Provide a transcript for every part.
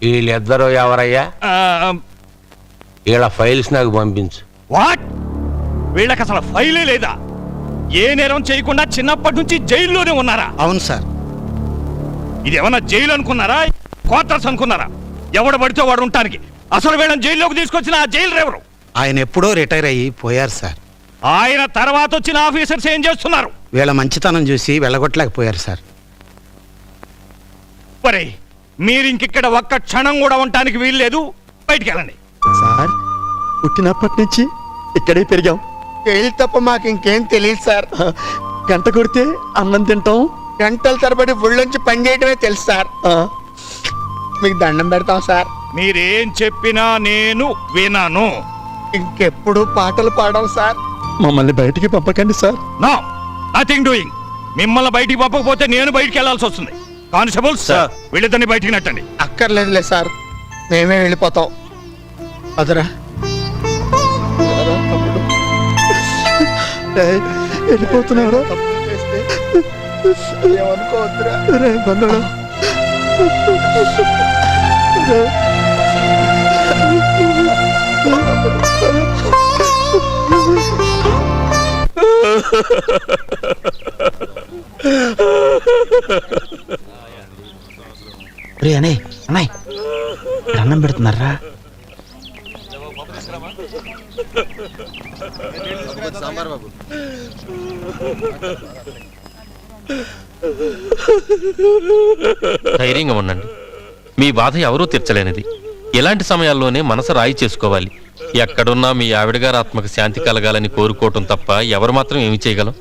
వీళ్ళిద్దరూ ఎవరయ్యా? వీళ్ళ ఫైల్స్ నాకు పంపించు. వాట్? వీళ్ళకి అసలు ఫైలే లేదా? ఏ నేరం చేయకుండా చిన్నప్పటి నుంచి జైల్లోనే ఉన్నారా? అవును సార్. ఇది ఏమన్నా జైలు అనుకున్నారా, క్వార్టర్స్ అనుకున్నారా? ఎవడు పడితే వాడు ఉంటానికి. అసలు వీళ్ళని జైల్లోకి తీసుకొచ్చిన ఆ జైలు ఎవరు? ఆయన ఎప్పుడో రిటైర్ అయ్యి పోయారు సార్. ఆయన తర్వాత వచ్చిన ఆఫీసర్స్ ఏం చేస్తున్నారు? వీళ్ళ మంచితనం చూసి వెళ్ళగొట్టలేకపోయారు సార్. మరి మీరు ఇంకిక్కడ ఒక్క క్షణం కూడా ఉండటానికి వీల్లేదు. బయటికి వెళ్ళండి. సార్, పుట్టినప్పటి నుంచి ఇక్కడే పెరిగాం. జైలు తప్ప మాకు ఇంకేం తెలియదు సార్. గంట కొడితే అన్నం తింటాం, గంటల తరబడి ఒళ్ళొంచి పని చేయడమే తెలుసు సార్. మీకు దండం పెడతాం సార్. మీరేం చెప్పినా నేను వినను. ఇంకెప్పుడు పాటలు పాడాం సార్. మమ్మల్ని బయటికి పంపకండి సార్. No, nothing doing. మిమ్మల్ని బయటికి పంపకపోతే నేను బయటికి వెళ్లాల్సి వస్తుంది. కానిస్టేబుల్స్, వీళ్ళిద్దరిని బయటికి నెట్టండి. అక్కర్లేదులే సార్, మేమే వెళ్ళిపోతాం. అదరా వెళ్ళిపోతున్నారా? ఏమనుకోవద్దురా. రే బంగారా. రే అనే అన్నాయ్, అన్నం పెడుతున్నారా? ధైర్యంగా ఉండండి. మీ బాధ ఎవరూ తీర్చలేనిది. ఇలాంటి సమయాల్లోనే మనసు రాయి చేసుకోవాలి. ఎక్కడున్నా మీ ఆవిడగారి ఆత్మకు శాంతి కలగాలని కోరుకోవటం తప్ప ఎవరు మాత్రం ఏమి చేయగలం?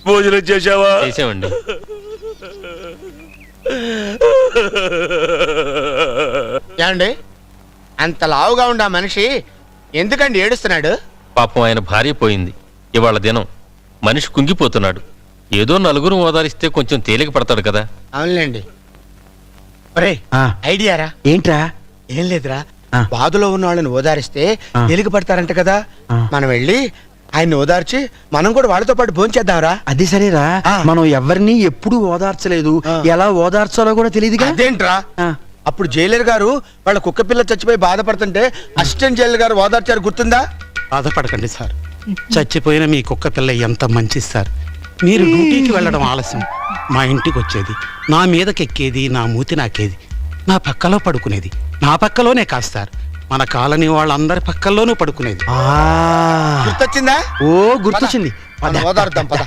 భోజనం చేశావా? చేసామండి. ఏమండి, అంత లావుగా ఉండే మనిషి ఎందుకండి ఏడుస్తున్నాడు? పాపం ఆయన భార్య పోయింది. ఇవాళ దినం మనిషి కుంగిపోతున్నాడు. ఏదో నలుగురు ఓదారిస్తే కొంచెం తేలిక పడతాడు కదా. అవునులేండి. ఐడియారా? ఏంట్రా? ఏం లేదురా, బాధలో ఉన్న వాళ్ళని ఓదారిస్తే తేలిక పడతారంట కదా. మనం వెళ్ళి ఆయన్ని ఓదార్చి మనం కూడా వాళ్ళతో పాటు భోంచేద్దాంరా. అది సరేరా, మనం ఎవరిని ఎప్పుడు ఓదార్చలేదు, ఎలా ఓదార్చాలో కూడా తెలియదుగా. అదేంట్రా, అప్పుడు జైలర్ గారు వాళ్ళ కుక్క పిల్ల చచ్చిపోయి బాధపడుతుంటే అసిస్టెంట్ జైలర్ గారు ఓదార్చారు, గుర్తుందా? బాధపడకండి సార్, చచ్చిపోయిన మీ కుక్క పిల్ల ఎంత మంచిది సార్. మీరు డ్యూటీకి వెళ్ళడం ఆలస్యం, మా ఇంటికి వచ్చేది, నా మీదకెక్కేది, నా మూతి నాకేది, నా పక్కలో పడుకునేది. నా పక్కలోనే కాదు సార్, మన కాలనీ వాళ్ళందరి పక్కల్లోనూ పడుకునేది. గుర్తొచ్చిందా? ఓ గుర్తొచ్చింది. ఓదార్దాం పద.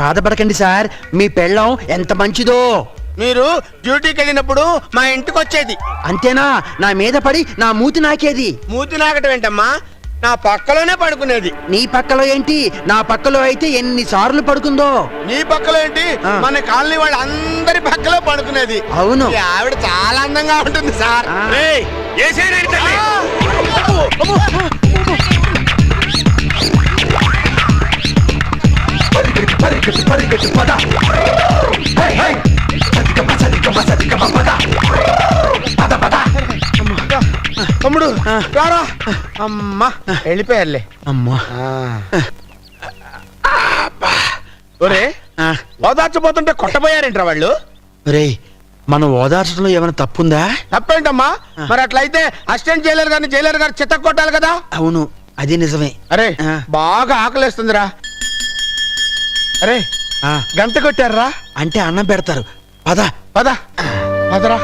బాధపడకండి సార్, మీ పెళ్ళం ఎంత మంచిదో. మీరు డ్యూటీకి వెళ్ళినప్పుడు మా ఇంటికి వచ్చేది. అంతేనా? నా మీద పడి నా మూతి నాకేది. మూతి నాకటం ఏంటమ్మా, నా పక్కలోనే పడుకునేది. నీ పక్కలో ఏంటి, నా పక్కలో అయితే ఎన్ని సార్లు పడుకుందో. నీ పక్కలో ఏంటి, మన కాలనీ వాళ్ళ అందరి పక్కలో పడుకునేది. అవును, ఆవిడ చాలా అందంగా ఉంటుంది సార్. తమ్ముడు రారా. అమ్మా వెళ్ళిపోయారులే. అమ్మా ఒరే, ఓదార్చబోతుంటే కొట్టబోయారేంట్రా వాళ్ళు? రే, మనం ఓదార్చడంలో ఏమైనా తప్పుందా? తప్పేంటమ్మా? మరి అట్లయితే అసిస్టెంట్ జైలర్ గారిని జైలర్ గారు చిత్త కొట్టాలి కదా. అవును, అది నిజమే. అరే బాగా ఆకలేస్తుందిరా. అరే గంట కొట్టారా అంటే అన్నం పెడతారు. పద పద పదరా.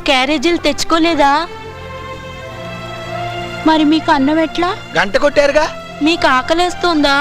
క్యారేజీలు తెచ్చుకోలేదా? మరి మీకు అన్నం ఎట్లా? గంట కొట్టారుగా. మీకు ఆకలేస్తుందా?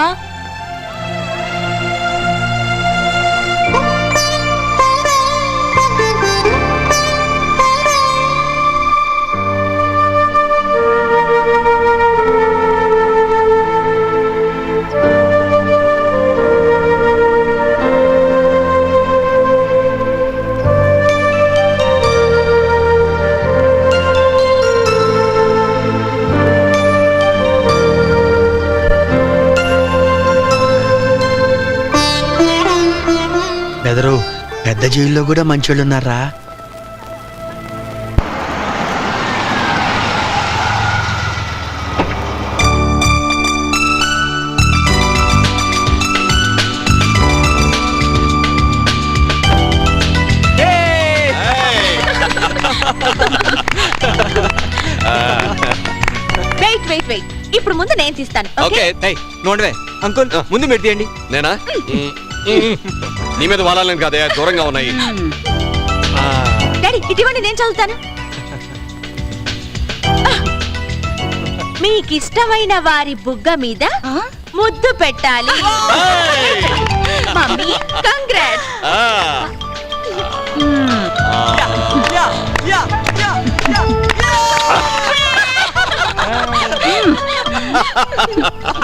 బ్రదరు పెద్ద జైల్లో కూడా మంచోళ్ళు ఉన్నారా? వెయిట్ వెయిట్ వెయిట్ ఇప్పుడు ముందు నేను తీస్తాను ఓకే నోడవే అంకుల్ ముందు మీరు తీయండి. నేనా నీ మీద వాలాలని కాదే, దూరంగా ఉన్నాయి. డాడీ ఇటువంటి నేను చదువుతాను. మీకు ఇష్టమైన వారి బుగ్గ మీద ముద్దు పెట్టాలి. Mummy congrats.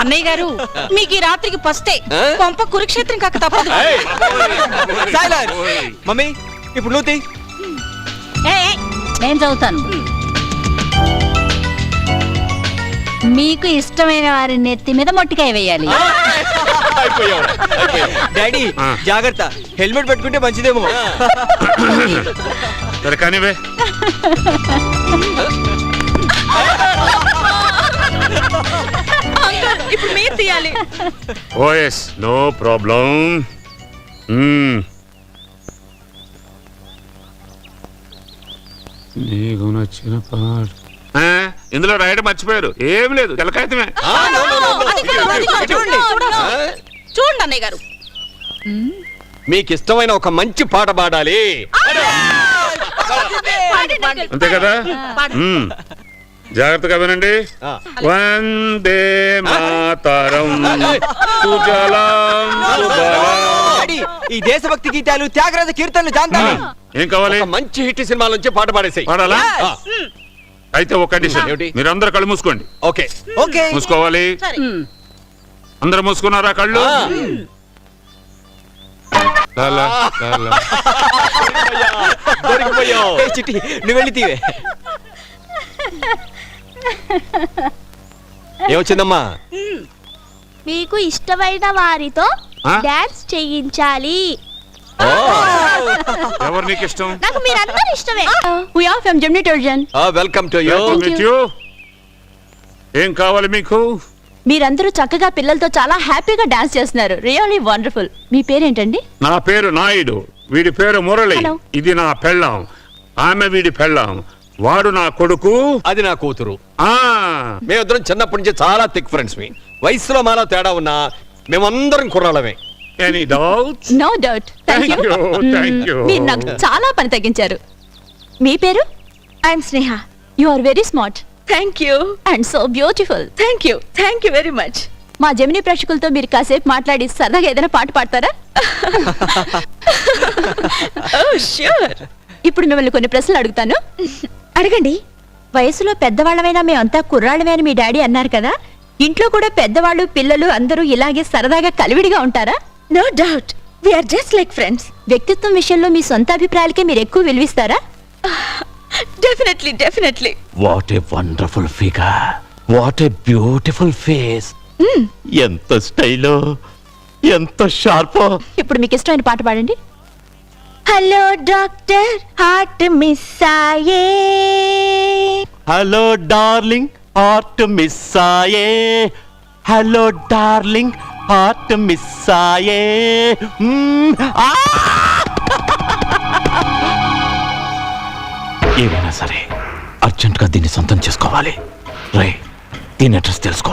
అన్నయ్య గారు మీకు ఈ రాత్రికి ఫస్టే కొంప కురుక్షేత్రం కాక తప్పదు. మమ్మీ ఇప్పుడు నువ్వు తీ. నేను చదువుతాను. మీకు ఇష్టమైన వారి నెత్తి మీద మొట్టికాయ వేయాలి. డాడీ జాగ్రత్త, హెల్మెట్ పెట్టుకుంటే మంచిదేమో. సరే కానివే. ఇప్పుడు మీరు తీయాలి. Oh yes no problem. నీకు నచ్చిన పాట ఇందులో రాయడం మర్చిపోయారు. ఏం లేదు, తెలకాయతమే. చూడండి అన్నయ్య గారు, మీకు ఇష్టమైన ఒక మంచి పాట పాడాలి. అంతే కదా. జాగ్రత్తగా వినండి. వందే మాతరం సుజలాం సుఫలాం. ఈ దేశభక్తి గీతాలు, త్యాగరాజ కీర్తనలు జాంతాలి. ఏం కావాలి? మంచి హిట్ సినిమాల నుంచి పాట పాడేసాయి. పాడాలా? అయితే ఒక కండిషన్. ఏమిటి? మీరు అందరు కళ్ళు మూసుకోండి. ఓకే ఓకే మూసుకోవాలి. అందరు మూసుకున్నారా కళ్ళు? లాలా, లాలా. దొరికిపోయావు. చిట్టి నువ్వు వెళ్ళి తీవే. ఏమొచ్చిందమ్మా? మీకు ఇష్టమైన వారితో ఆ? డాన్స్ చేయించాలి. ఎవరు నీకు ఇష్టం? నాకు మీరందరూ ఇష్టమే. We are from Gemini Tourism. Welcome to you. Nice to meet you. ఏం కావాలి మీకు? మీరందరూ చక్కగా పిల్లలతో చాలా హ్యాపీగా డాన్స్ చేస్తున్నారు. Really wonderful. మీ పేరేంటండి? నా పేరు నాయుడు, వీడి పేరు మురళి. Hello. ఇది నా పెళ్ళాం, ఆమె వీడి పెళ్ళాం, వాడు నా కొడుకు, అది నా కూతురు. ఆ మేమిద్దరం చిన్నప్పటి నుంచి చాలా థిక్ ఫ్రెండ్స్. మీ వయసులో మాలో తేడా ఉన్నా మేమందరం కుర్రాళ్ళమే. Any doubts? No doubt. Thank Thank you. you, thank you. మీరు నాకు చాలా పని తగ్గించారు. మీ పేరు? I'm Sneha. You are very smart thank you. And so beautiful. Thank you very much. మా జెమిని ప్రేక్షకులతో మీరు కాసేపు మాట్లాడి సరదాగా ఏదైనా పాట పాడతారా? Oh sure. ఇప్పుడు మిమ్మల్ని కొన్ని ప్రశ్నలు అడుగుతాను. అడగండి. వయసులో పెద్దవాళ్ళమైనా మేమంతా కుర్రాళ్ళమే అని మీ డాడీ అన్నారు కదా, ఇంట్లో కూడా పెద్దవాళ్ళు పిల్లలు అందరూ ఇలాగే సరదాగా కలివిడిగా ఉంటారా? No doubt, we are just like friends. వ్యక్తిత్వం విషయంలో మీ సొంత అభిప్రాయాలకే మీరు ఎక్కువ విలువిస్తారా? Definitely. What a wonderful figure, what a beautiful face. ఎంత స్టైలో, ఎంత షార్పో. ఇప్పుడు మీకు ఇష్టమైన పాట పాడండి. హలో డాక్టర్, హార్ట్ మిస్ అయ్యే. హలో డార్లింగ్, హార్ట్ మిస్ ఆయే. హలో డార్లింగ్, హార్ట్ మిస్ ఆయే. ఏమైనా సరే అర్జెంట్ గా దీన్ని సొంతం చేసుకోవాలి. రే, దీని అడ్రస్ తెలుసుకో.